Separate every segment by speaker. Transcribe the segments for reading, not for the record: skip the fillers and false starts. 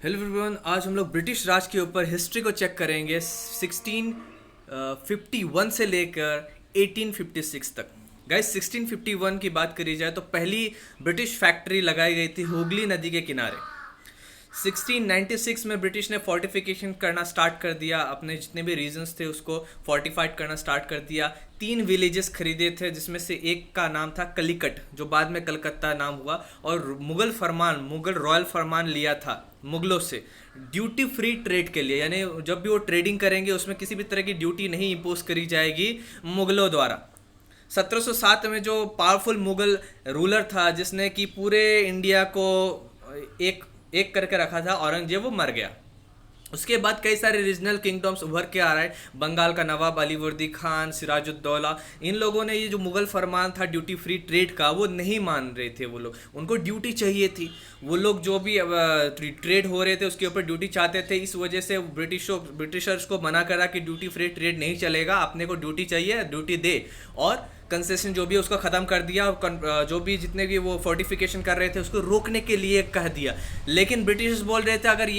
Speaker 1: Hello everyone, आज हम लोग ब्रिटिश राज के ऊपर हिस्ट्री को चेक करेंगे 1651 से लेकर 1856 तक। गाइस 1651 की बात करी जाए तो पहली ब्रिटिश फैक्ट्री लगाई गई थी हुगली नदी के किनारे। 1696 में ब्रिटिश ने फोर्टिफिकेशन करना स्टार्ट कर दिया, अपने जितने भी रीजन्स थे उसको फोर्टिफाइड करना स्टार्ट कर दिया। 3 विलेजेस खरीदे थे जिसमें से एक का नाम था कलिकट, जो बाद में कलकत्ता नाम हुआ। और मुगल रॉयल फरमान लिया था मुगलों से ड्यूटी फ्री ट्रेड के लिए, यानी जब भी वो ट्रेडिंग करेंगे उसमें किसी भी तरह की ड्यूटी नहीं इम्पोज करी जाएगी मुगलों द्वारा। 1707 में जो पावरफुल मुगल रूलर था जिसने कि पूरे इंडिया को एक एक करके रखा था, औरंगजेब, वो मर गया। उसके बाद कई सारे रीजनल किंगडम्स उभर के आ रहे हैं। बंगाल का नवाब अलीवर्दी खान, सिराजुद्दौला, इन लोगों ने ये जो मुगल फरमान था ड्यूटी फ्री ट्रेड का वो नहीं मान रहे थे। वो लोग, उनको ड्यूटी चाहिए थी। वो लोग जो भी ट्रेड हो रहे थे उसके ऊपर ड्यूटी चाहते थे। इस वजह से ब्रिटिशर्स को मना करा कि ड्यूटी फ्री ट्रेड नहीं चलेगा, अपने को ड्यूटी चाहिए, ड्यूटी दे। और कंसेशन जो भी है उसको ख़त्म कर दिया, और जो भी जितने भी वो फोर्टिफिकेशन कर रहे थे उसको रोकने के लिए कह दिया। लेकिन ब्रिटिशर्स बोल रहे थे अगर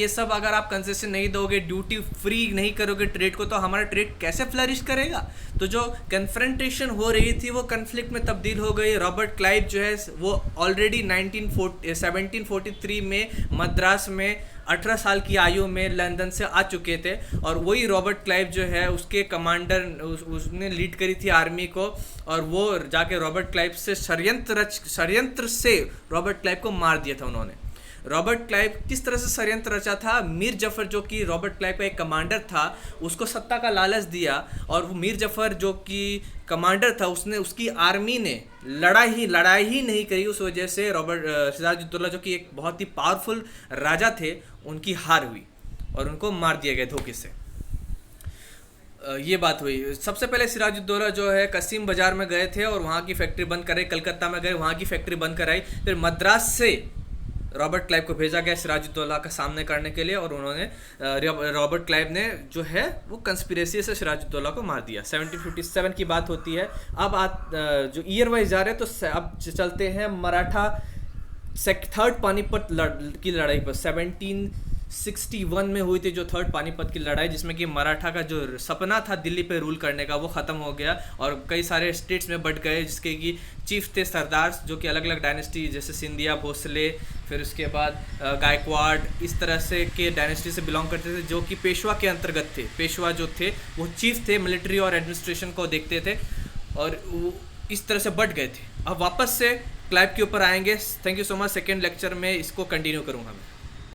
Speaker 1: आप कंसेशन नहीं दोगे, ड्यूटी फ्री नहीं करोगे ट्रेड को, तो हमारा ट्रेड कैसे फ्लरिश करेगा। तो जो कन्फ्रंटेशन हो रही थी वो कन्फ्लिक्ट में तब्दील हो गई। रॉबर्ट क्लाइव जो है वो ऑलरेडी 1743 में मद्रास में 18 साल की आयु में लंदन से आ चुके थे। और वही रॉबर्ट क्लाइव जो है उसके कमांडर, उसने लीड करी थी आर्मी को, और वो जाके रॉबर्ट क्लाइव से षड्यंत्र से रॉबर्ट क्लाइव को मार दिया था उन्होंने। रॉबर्ट क्लाइव किस तरह से षड्यंत्र रचा था? मीर जफर जो कि रॉबर्ट क्लाइव का एक कमांडर था, उसको सत्ता का लालच दिया, और वो मीर जफर जो कि कमांडर था उसकी आर्मी ने लड़ाई ही नहीं करी। उस वजह से सिराजुद्दौला जो कि एक बहुत ही पावरफुल राजा थे, उनकी हार हुई और उनको मार दिया गया धोखे से। ये बात हुई। सबसे पहले सिराजुद्दौला जो है कसीम बाजार में गए थे और वहाँ की फैक्ट्री बंद कराई। कलकत्ता में गए, वहाँ की फैक्ट्री बंद कराई। फिर मद्रास से रॉबर्ट क्लाइव को भेजा गया सिराजुद्दौला का सामने करने के लिए, और उन्होंने रॉबर्ट क्लाइव ने जो है वो कंस्पिरेसी से सिराजुद्दौला को मार दिया। 1757 की बात होती है। अब जो ईयर वाइज जा रहे हैं तो अब चलते हैं मराठा थर्ड पानीपत की लड़ाई पर। 1761 में हुई थी जो थर्ड पानीपत की लड़ाई, जिसमें कि मराठा का जो सपना था दिल्ली पे रूल करने का वो ख़त्म हो गया और कई सारे स्टेट्स में बट गए, जिसके कि चीफ थे सरदार जो कि अलग अलग डायनेस्टी, जैसे सिंधिया, भोसले, फिर उसके बाद गायकवाड़, इस तरह से के डायनेस्टी से बिलोंग करते थे, जो कि पेशवा के अंतर्गत थे। पेशवा जो थे वो चीफ थे, मिलिट्री और एडमिनिस्ट्रेशन को देखते थे, और वो इस तरह से बट गए थे। अब वापस से क्लाइव के ऊपर आएंगे। Thank you so much. Second lecture में इसको कंटिन्यू करूँगा मैं।